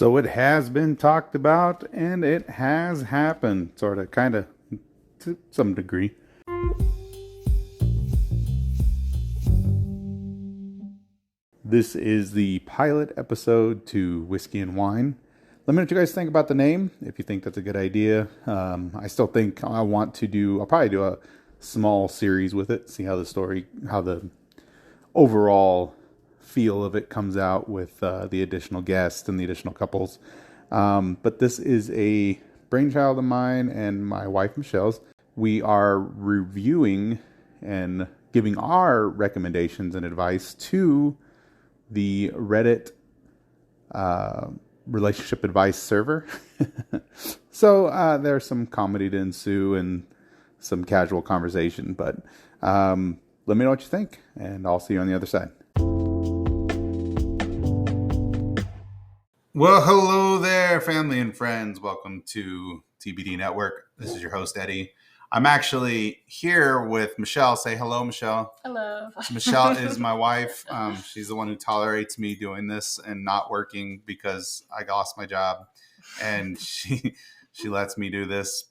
So it has been talked about and it has happened, sort of, kind of, to some degree. This is the pilot episode to Whiskey and Wine. Let me know what you guys think about the name, if you think that's a good idea. I still think I'll probably do a small series with it, see how the overall feel of it comes out with the additional guests and the additional couples. But this is a brainchild of mine and my wife Michelle's. We are reviewing and giving our recommendations and advice to the Reddit relationship advice server. So there's some comedy to ensue and some casual conversation. But let me know what you think, and I'll see you on the other side. Well, hello there, family and friends. Welcome to TBD Network. This is your host, Eddie. I'm actually here with Michelle. Say hello, Michelle. Hello. Michelle is my wife. She's the one who tolerates me doing this and not working because I lost my job. And she lets me do this,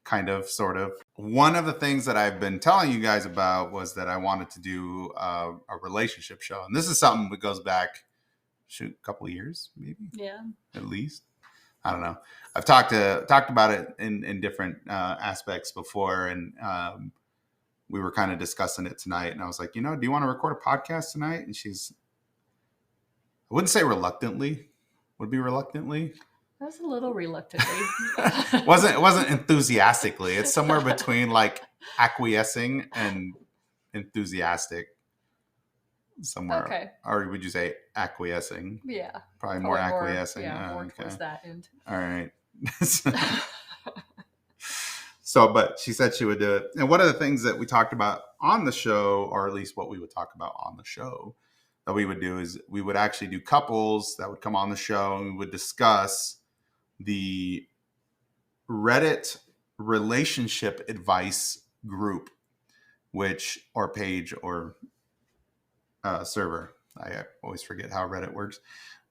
kind of, sort of. One of the things that I've been telling you guys about was that I wanted to do a relationship show. And this is something that goes back, a couple of years, maybe? Yeah. At least. I don't know. I've talked about it in different aspects before, and we were kind of discussing it tonight. And I was like, do you want to record a podcast tonight? And I wouldn't say reluctantly. Would be reluctantly. I was a little reluctantly. It wasn't enthusiastically. It's somewhere between like acquiescing and enthusiastic. Somewhere. Okay. Or would you say acquiescing? Yeah. Probably more acquiescing. More towards that end. All right. So, but she said she would do it. And one of the things that we talked about on the show, or at least what we would talk about on the show that we would do, is we would actually do couples that would come on the show, and we would discuss the Reddit relationship advice group, or page, or server. I always forget how Reddit works,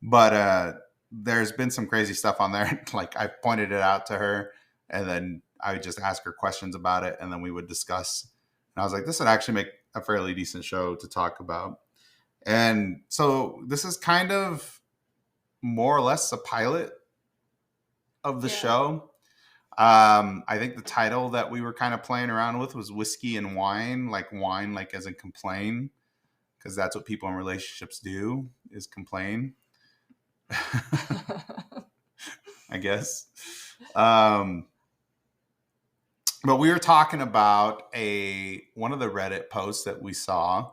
but there's been some crazy stuff on there. Like, I pointed it out to her, and then I would just ask her questions about it, and then we would discuss. And I was like, this would actually make a fairly decent show to talk about. And so this is kind of more or less a pilot of the show. I think the title that we were kind of playing around with was Whiskey and Wine, like as in complain. Because that's what people in relationships do, is complain. I guess. But we were talking about one of the Reddit posts that we saw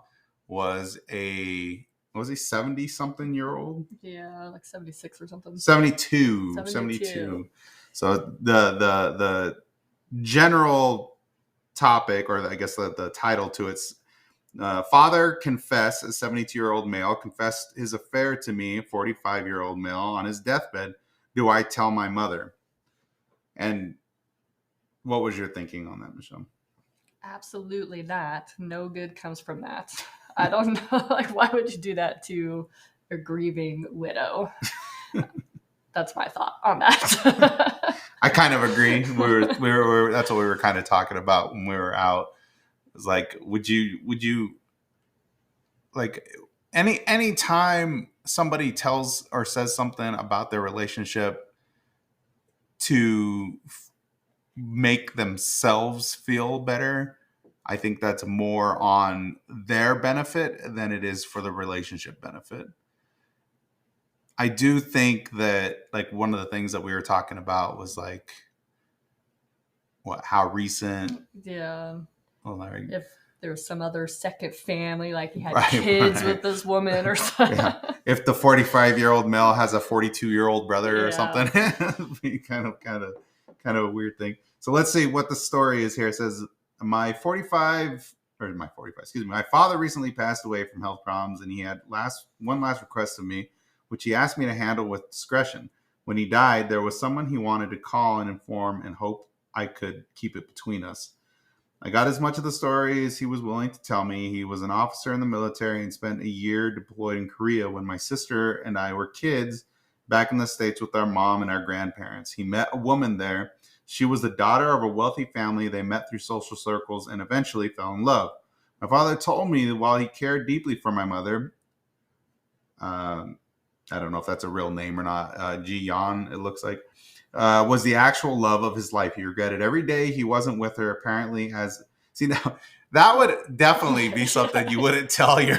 was a 70-something-year-old? Yeah, like 76 or something. 72. So the general topic, or I guess the title to it's, father confessed, a 72-year-old male confessed his affair to me, a 45-year-old male, on his deathbed. Do I tell my mother? And what was your thinking on that, Michelle? Absolutely not. No good comes from that. I don't know. Like, why would you do that to a grieving widow? That's my thought on that. I kind of agree. We were that's what we were kind of talking about when we were out. It's like, would you like any time somebody tells or says something about their relationship to make themselves feel better, I think that's more on their benefit than it is for the relationship benefit. I do think that, like, one of the things that we were talking about was like, how recent. Yeah. Well, if there was some other second family, like he had kids with this woman or something. Yeah. If the 45-year-old male has a 42-year-old brother or something, it'd be kind of a weird thing. So let's see what the story is here. It says, my father recently passed away from health problems, and he had one last request of me, which he asked me to handle with discretion. When he died, there was someone he wanted to call and inform and hope I could keep it between us. I got as much of the story as he was willing to tell me. He was an officer in the military and spent a year deployed in Korea when my sister and I were kids, back in the States with our mom and our grandparents. He met a woman there. She was the daughter of a wealthy family. They met through social circles and eventually fell in love. My father told me that while he cared deeply for my mother, I don't know if that's a real name or not, Ji Yan, it looks like, was the actual love of his life. He regretted every day he wasn't with her, apparently, as... See, now, that would definitely be something you wouldn't tell your...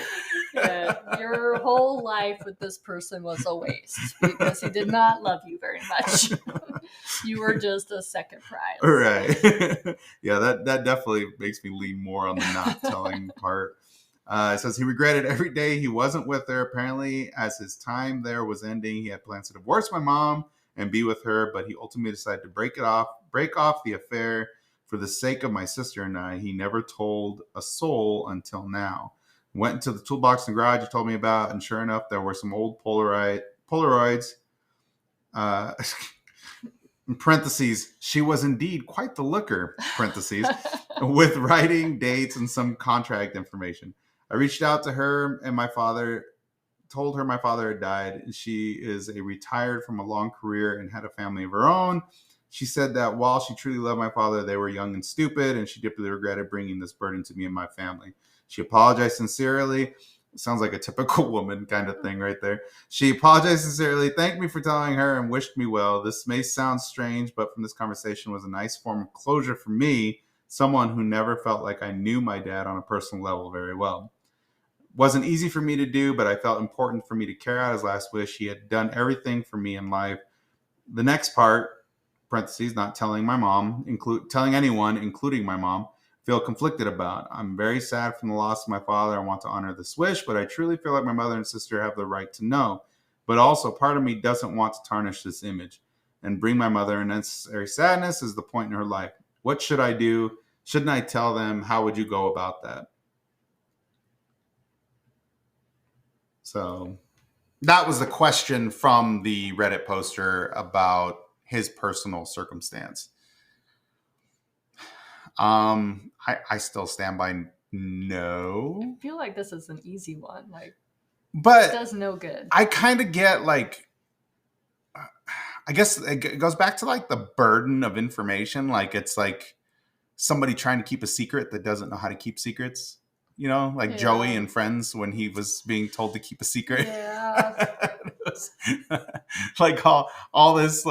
Your whole life with this person was a waste because he did not love you very much. You were just a second prize. Right. Yeah, that definitely makes me lean more on the not telling part. It says he regretted every day he wasn't with her. Apparently, as his time there was ending, he had plans to divorce my mom and be with her, but he ultimately decided to break off the affair for the sake of my sister and I. He never told a soul until now. Went into the toolbox in the garage you told me about, and sure enough, there were some old Polaroids. In parentheses, she was indeed quite the looker, parentheses, with writing, dates, and some contract information. I reached out to her and told her my father had died. She is retired from a long career and had a family of her own. She said that while she truly loved my father, they were young and stupid, and she deeply regretted bringing this burden to me and my family. She apologized sincerely. Sounds like a typical woman kind of thing right there. She apologized sincerely, thanked me for telling her, and wished me well. This may sound strange, but from this conversation was a nice form of closure for me, someone who never felt like I knew my dad on a personal level very well. Wasn't easy for me to do, but I felt important for me to carry out his last wish. He had done everything for me in life. The next part, parentheses, not telling my mom, telling anyone, including my mom, feel conflicted about. I'm very sad from the loss of my father. I want to honor this wish, but I truly feel like my mother and sister have the right to know. But also, part of me doesn't want to tarnish this image and bring my mother unnecessary sadness is the point in her life. What should I do? Shouldn't I tell them? How would you go about that? So that was the question from the Reddit poster about his personal circumstance. I still stand by no. I feel like this is an easy one. But it does no good. I kind of get I guess it goes back to the burden of information. It's like somebody trying to keep a secret that doesn't know how to keep secrets. Joey and Friends when he was being told to keep a secret. Yeah. all this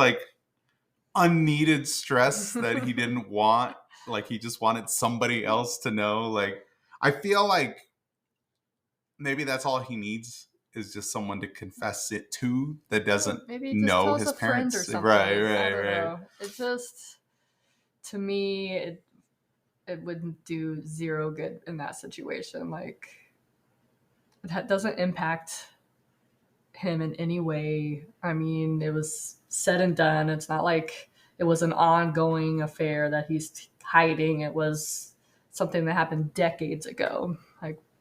unneeded stress that he didn't want. He just wanted somebody else to know. I feel like maybe that's all he needs is just someone to confess it to that doesn't maybe know his parents. Friend or something. Right. It just, to me, it wouldn't do zero good in that situation. That doesn't impact him in any way. I mean, it was said and done. It's not like it was an ongoing affair that he's hiding. It was something that happened decades ago.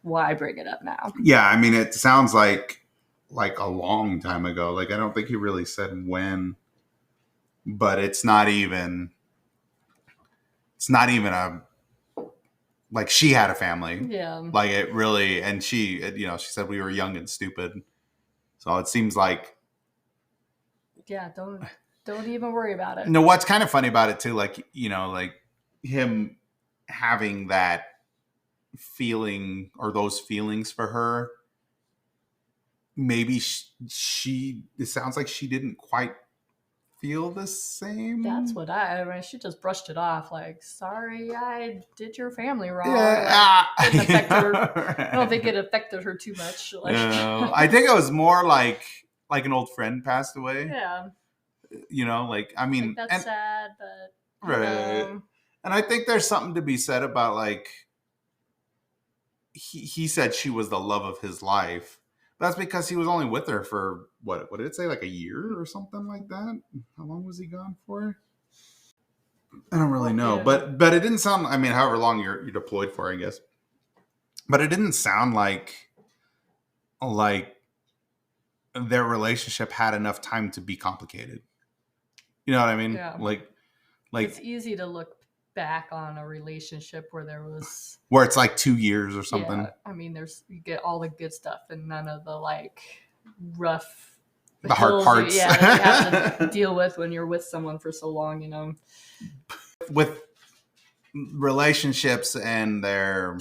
Why bring it up now? Yeah, I mean, it sounds like a long time ago. I don't think he really said when, but it's not even a she had a family. Yeah. It really, and she she said we were young and stupid. So it seems like, yeah, don't even worry about it. No, what's kind of funny about it too, him having that feeling or those feelings for her, maybe it sounds like she didn't quite feel the same. That's what she just brushed it off. Sorry, I did your family wrong. Yeah. Didn't affect her. I don't think it affected her too much. No, I think it was more like an old friend passed away. Yeah. I mean, that's sad, but right. And I think there's something to be said about he said she was the love of his life. That's because he was only with her for what did it say, a year or something like that? How long was he gone for? I don't really know, but it didn't sound. I mean, however long you're deployed for, I guess. But it didn't sound like their relationship had enough time to be complicated. You know what I mean? Yeah. It's easy to look back on a relationship where it's 2 years or something. Yeah, I mean, you get all the good stuff and none of the rough the hard parts. that you have to deal with when you're with someone for so long, you know. With relationships and their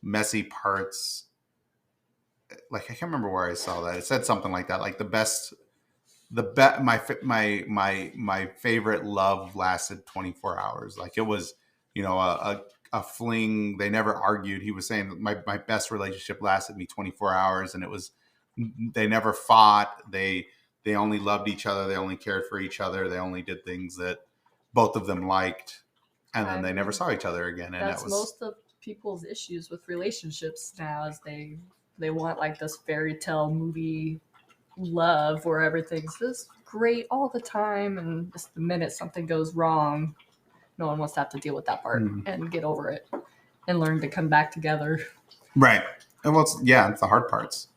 messy parts, like I can't remember where I saw that. It said something like that, like my favorite love lasted 24 hours. Like it was, you know, a fling. They never argued. He was saying that my best relationship lasted me 24 hours, and it was, they never fought. They only loved each other. They only cared for each other. They only did things that both of them liked, and then they never saw each other again. And that's most of people's issues with relationships now, is they want like this fairy tale movie love where everything's just great all the time, and just the minute something goes wrong, no one wants to have to deal with that part and get over it and learn to come back together. Right. And well, it's the hard parts.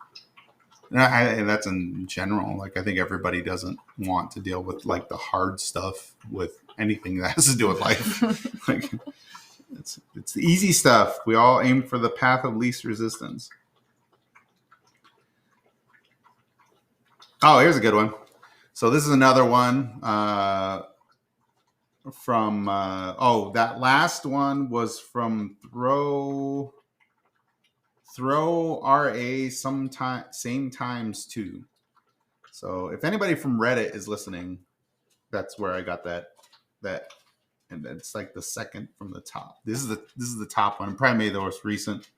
And that's in general. Like I think everybody doesn't want to deal with like the hard stuff with anything that has to do with life. Like it's the easy stuff. We all aim for the path of least resistance. Oh, here's a good one. So this is another one from that last one was from Throw RA sometime same times too. So if anybody from Reddit is listening, that's where I got that, and it's like the second from the top. This is the top one. Probably maybe the most recent.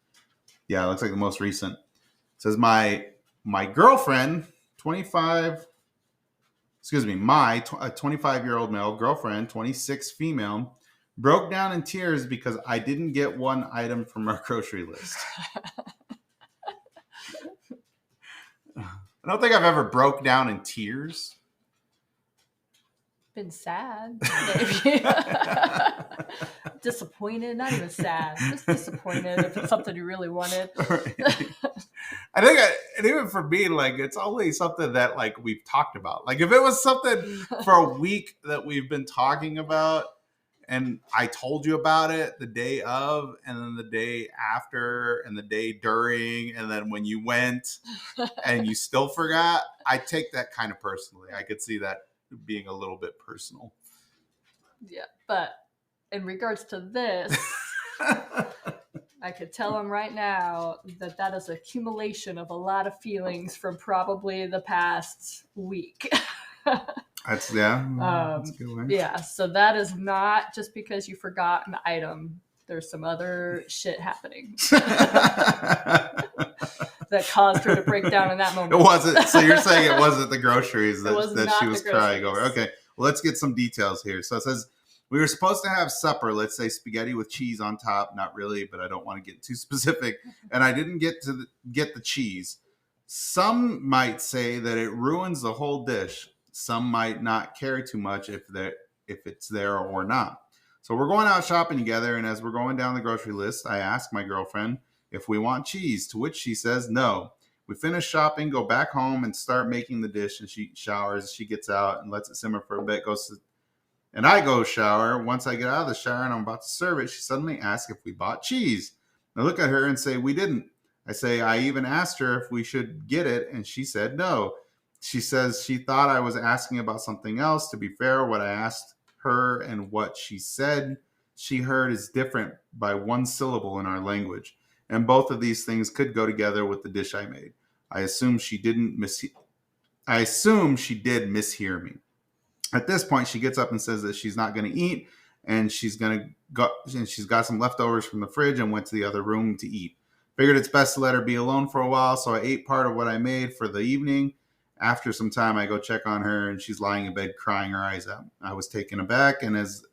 Yeah, it looks like the most recent. It says my girlfriend, 25. Excuse me, my 25-year-old male girlfriend, 26 female, broke down in tears because I didn't get one item from our grocery list. I don't think I've ever broke down in tears. Been sad, maybe. Disappointed, not even sad, just disappointed if it's something you really wanted. I think, and even for me, like it's only something that like we've talked about. Like if it was something for a week that we've been talking about, and I told you about it the day of, and then the day after, and the day during, and then when you went and you still forgot, I take that kind of personally. I could see that being a little bit personal. Yeah, but in regards to this, I could tell him right now that is accumulation of a lot of feelings from probably the past week. That's a good one. Yeah, so that is not just because you forgot an item. There's some other shit happening that caused her to break down in that moment. It wasn't. So you're saying it wasn't the groceries that she was crying over. Okay, well, let's get some details here. So it says, we were supposed to have supper, let's say spaghetti with cheese on top. Not really, but I don't want to get too specific. And I didn't get the cheese. Some might say that it ruins the whole dish. Some might not care too much if it's there or not. So we're going out shopping together, and as we're going down the grocery list, I ask my girlfriend if we want cheese, to which she says no. We finish shopping, go back home, and start making the dish, and she showers. She gets out and lets it simmer for a bit, and I go shower. Once I get out of the shower and I'm about to serve it, she suddenly asks if we bought cheese. I look at her and say, we didn't. I say, I even asked her if we should get it, and she said no. She says she thought I was asking about something else. To be fair, what I asked her and what she said she heard is different by one syllable in our language. And both of these things could go together with the dish I made. I assume she did mishear me. At this point, she gets up and says that she's not going to eat, and she's got some leftovers from the fridge and went to the other room to eat. Figured it's best to let her be alone for a while, so I ate part of what I made for the evening. After some time, I go check on her, and she's lying in bed crying her eyes out. I was taken aback, and as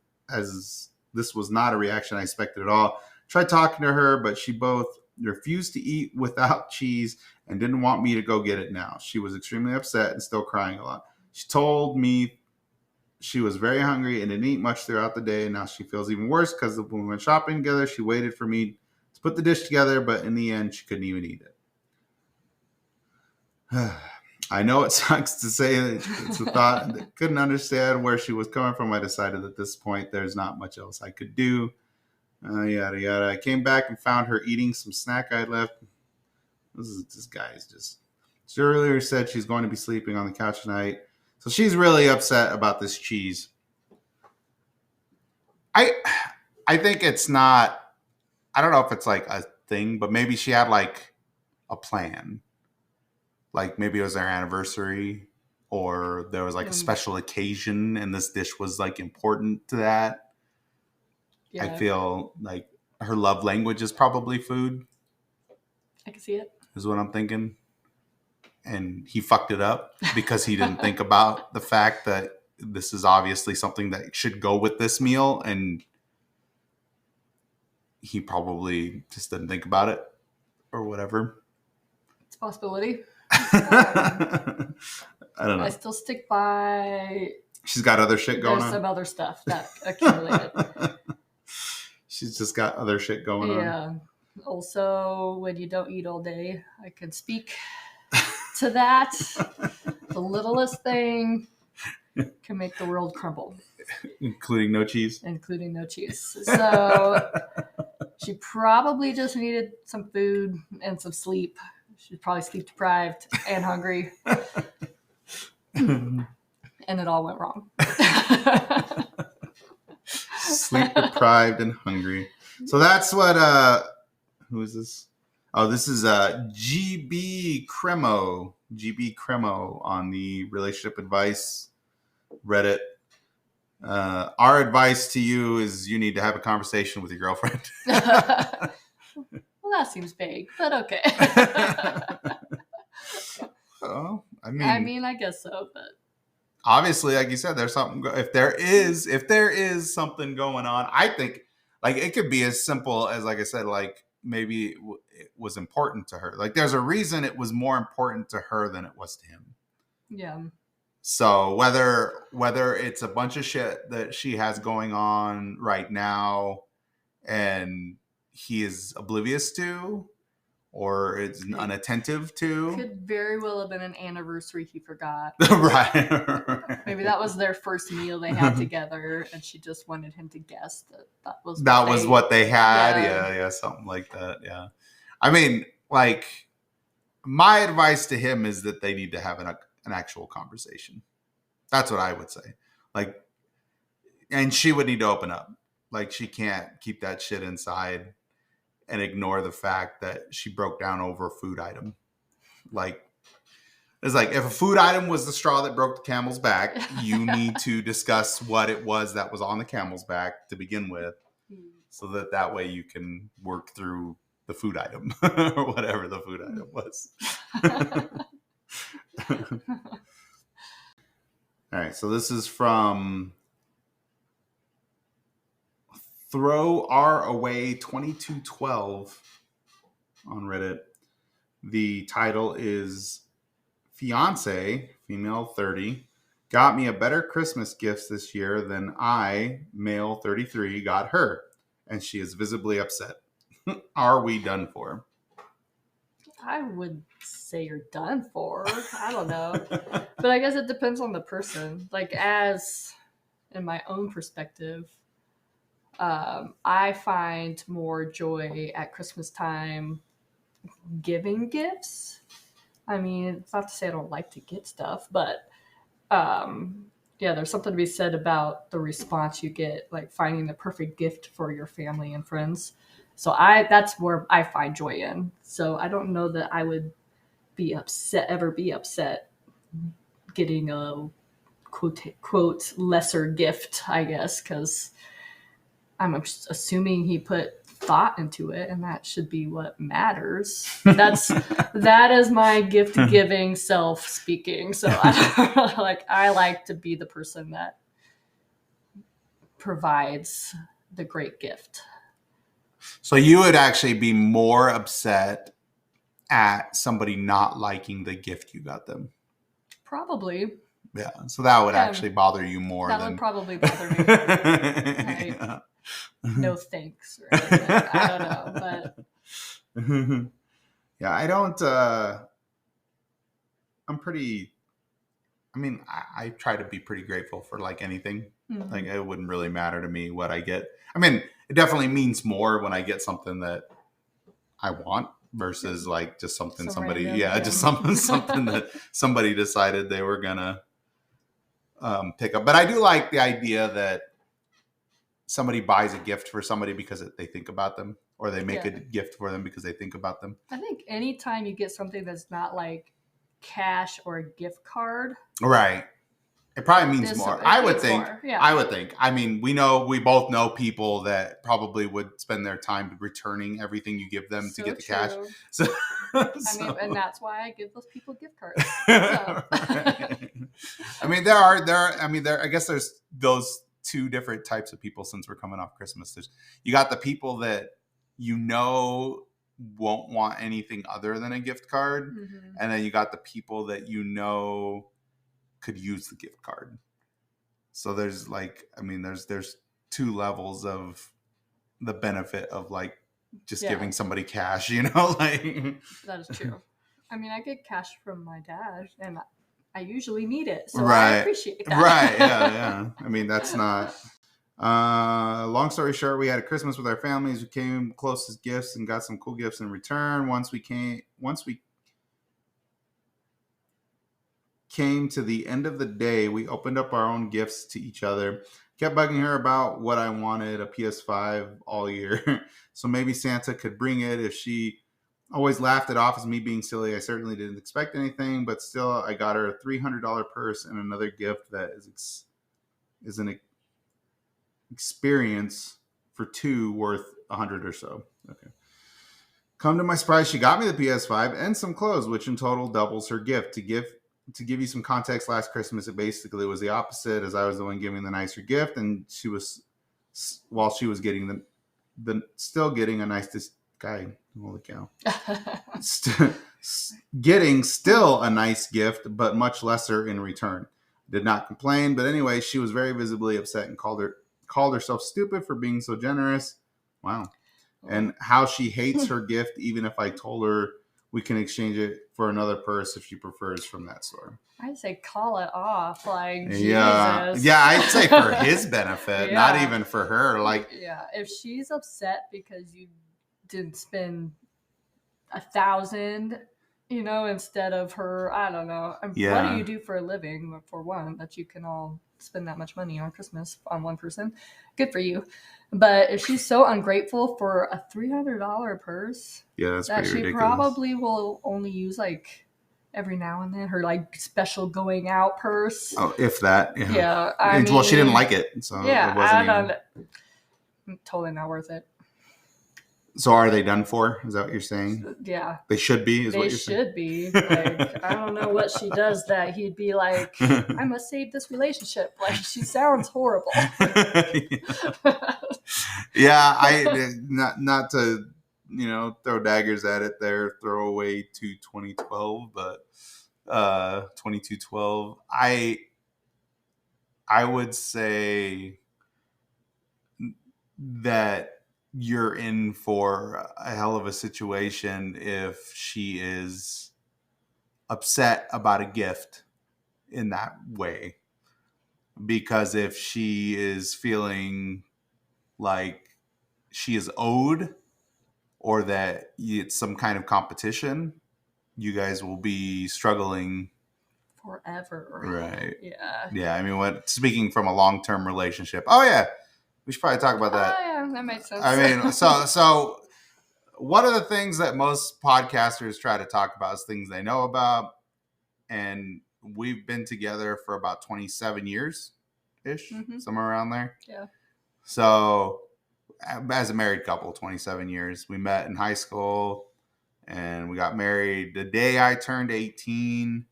this was not a reaction I expected at all, tried talking to her, but she both refused to eat without cheese and didn't want me to go get it now. She was extremely upset and still crying a lot. She told me she was very hungry and didn't eat much throughout the day, and now she feels even worse because when we went shopping together, she waited for me to put the dish together, but in the end, she couldn't even eat it. I know it sucks to say it's a thought that couldn't understand where she was coming from. I decided at this point there's not much else I could do. Yada, yada. I came back and found her eating some snack I left. This guy is just... She earlier said she's going to be sleeping on the couch tonight. So she's really upset about this cheese. I think it's not, I don't know if it's like a thing, but maybe she had like a plan. Like maybe it was their anniversary or there was like a special occasion and this dish was like important to that. Yeah. I feel like her love language is probably food. I can see it. Is what I'm thinking. And he fucked it up because he didn't think about the fact that this is obviously something that should go with this meal, and he probably just didn't think about it or whatever. It's a possibility. I don't know. I still stick by. She's got other shit going on. There's some other stuff that accumulated. She's just got other shit going on. Yeah. Also, when you don't eat all day, I can speak to that. The littlest thing can make the world crumble. Including no cheese? Including no cheese. So she probably just needed some food and some sleep. She's probably sleep deprived and hungry. And it all went wrong. Sleep deprived and hungry. So that's what, who is this? Oh, this is GB Cremo. GB Cremo on the Relationship Advice Reddit. Our advice to you is you need to have a conversation with your girlfriend. Well, that seems vague, but okay. Oh, I mean, I guess so, but obviously, like you said, there's something. If there is something going on, I think like it could be as simple as, like I said, like maybe it was important to her. Like there's a reason it was more important to her than it was to him. Yeah. So whether it's a bunch of shit that she has going on right now and he is oblivious to, or is unattentive to. Could very well have been an anniversary he forgot. Right. Maybe that was their first meal they had together, and she just wanted him to guess that was what they had. Yeah, something like that. Yeah. I mean, like, my advice to him is that they need to have an actual conversation. That's what I would say. Like, and she would need to open up. Like, she can't keep that shit inside and ignore the fact that she broke down over a food item. Like, it's like, if a food item was the straw that broke the camel's back, you need to discuss what it was that was on the camel's back to begin with, so that way you can work through the food item or whatever the food item was. All right, so this is from Throw R Away 2212 on Reddit. The title is Fiance, female 30, got me a better Christmas gift this year than I, male 33, got her, and she is visibly upset. Are we done for? I would say you're done for. I don't know. But I guess it depends on the person. Like, as in my own perspective, I find more joy at Christmas time giving gifts. I mean, it's not to say I don't like to get stuff, but yeah, there's something to be said about the response you get, like finding the perfect gift for your family and friends. So that's where I find joy in. So I don't know that I would ever be upset getting a quote lesser gift, I guess, because I'm assuming he put thought into it, and that should be what matters. That is my gift giving self speaking. So I like to be the person that provides the great gift. So you would actually be more upset at somebody not liking the gift you got them? Probably. Yeah. So that would actually bother you more. That would probably bother me. Yeah. No thanks. Or anything. I don't know, but yeah, I don't. I'm pretty. I mean, I try to be pretty grateful for like anything. Mm-hmm. Like it wouldn't really matter to me what I get. I mean, it definitely means more when I get something that I want. versus like just something Some somebody, random, just something that somebody decided they were gonna pick up. But I do like the idea that somebody buys a gift for somebody because they think about them, or they make a gift for them because they think about them. I think anytime you get something that's not like cash or a gift card, right? It probably means more. I would think. More. Yeah. I would think. I mean, we both know people that probably would spend their time returning everything you give them to get the cash. So, I mean, and that's why I give those people gift cards. Right. I mean, I guess there's those two different types of people since we're coming off Christmas. You got the people that won't want anything other than a gift card, and then you got the people that could use the gift card. So there's there's two levels of the benefit of like just giving somebody cash, like that is true. I mean, I get cash from my dad and I usually need it, so right. I appreciate that. Right. Yeah. I mean, that's not long story short, we had a Christmas with our families. We came close as gifts and got some cool gifts in return. Once we came to the end of the day, we opened up our own gifts to each other. Kept bugging her about what I wanted, a PS5 all year. So maybe Santa could bring it. If she always laughed it off as me being silly, I certainly didn't expect anything. But still, I got her a $300 purse and another gift that is an experience for two worth $100 or so. Okay. Come to my surprise, she got me the PS5 and some clothes, which in total doubles her gift. To give you some context, last Christmas, it basically was the opposite, as I was the one giving the nicer gift, and she was getting still getting a nice guy. Holy cow! Getting still a nice gift, but much lesser in return. Did not complain, but anyway, she was very visibly upset and called herself stupid for being so generous. Wow. And how she hates her gift, even if I told her we can exchange it for another purse if she prefers from that store. I'd say call it off. Like, Jesus. Yeah, I'd say for his benefit, not even for her. Like, if she's upset because you didn't spend $1,000, instead of her, I don't know. What do you do for a living, for one, that you can all spend that much money on Christmas on one person? Good for you. But if she's so ungrateful for a $300 purse, that's that she ridiculous. Probably will only use like every now and then, her like special going out purse. Oh, if that. Yeah. Well, she didn't like it, so it wasn't totally not worth it. So are they done for? Is that what you're saying? Yeah. They should be, is what you're saying? They should be. Like, I don't know what she does that he'd be like, I must save this relationship. Like, she sounds horrible. Not to, throw daggers at it there, throw away to 2012, but 2212. I would say that you're in for a hell of a situation if she is upset about a gift in that way. Because if she is feeling like she is owed or that it's some kind of competition, you guys will be struggling forever. Right. Yeah. Yeah. I mean, speaking from a long-term relationship. Oh yeah. We should probably talk about that. Oh yeah, that makes sense. I mean, so one of the things that most podcasters try to talk about is things they know about. And we've been together for about 27 years-ish, somewhere around there. Yeah. So as a married couple, 27 years. We met in high school and we got married the day I turned 18.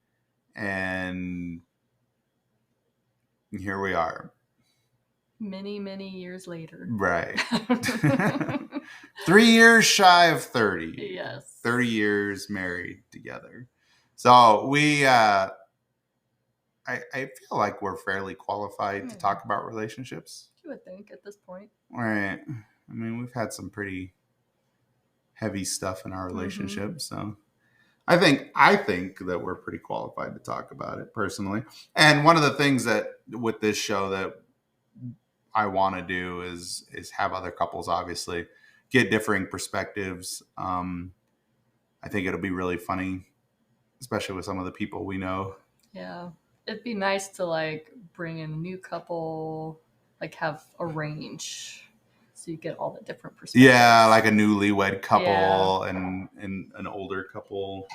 And here we are. Many, many years later. Right. 3 years shy of 30. Yes. 30 years married together. So we, I feel like we're fairly qualified to talk about relationships. You would think at this point. Right. I mean, we've had some pretty heavy stuff in our relationship. So I think that we're pretty qualified to talk about it personally. And one of the things that with this show that I want to do is have other couples obviously get differing perspectives. I think it'll be really funny, especially with some of the people we know. Yeah. It'd be nice to like bring in a new couple, like have a range so you get all the different perspectives. Yeah, like a newlywed couple Yeah. and an older couple.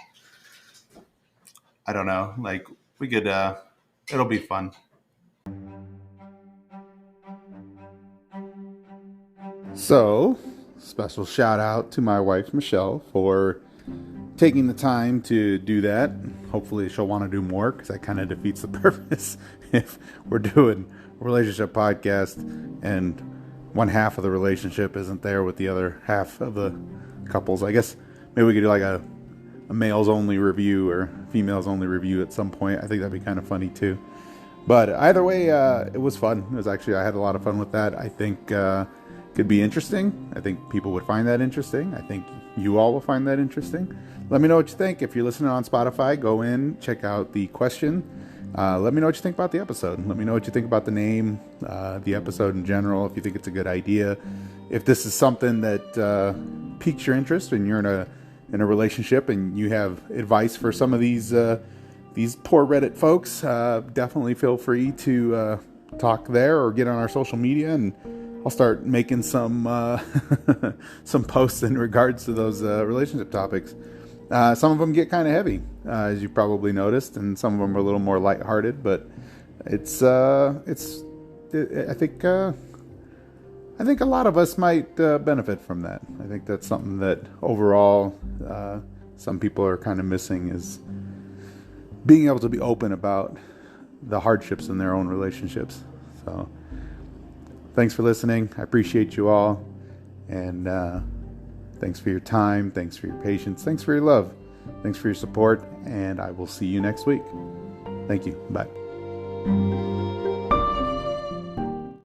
I don't know. Like we could it'll be fun. So, special shout out to my wife Michelle for taking the time to do that. Hopefully she'll want to do more, because that kind of defeats the purpose if we're doing a relationship podcast and one half of the relationship isn't there with the other half of the couples. I guess maybe we could do like a males only review or females only review at some point. I think that'd be kind of funny too. But either way, it was fun. It was actually, I had a lot of fun with that. I think could be interesting. I think people would find that interesting. I think you all will find that interesting. Let me know what you think. If you're listening on Spotify, go in, check out the question. Let me know what you think about the episode. Let me know what you think about the name, the episode in general, if you think it's a good idea. If this is something that piques your interest and you're in a relationship and you have advice for some of these poor Reddit folks, definitely feel free to talk there or get on our social media, and I'll start making some some posts in regards to those relationship topics. Some of them get kind of heavy, as you probably noticed, and some of them are a little more lighthearted. But I think a lot of us might benefit from that. I think that's something that overall some people are kind of missing, is being able to be open about the hardships in their own relationships. So thanks for listening. I appreciate you all. And thanks for your time. Thanks for your patience. Thanks for your love. Thanks for your support. And I will see you next week. Thank you. Bye.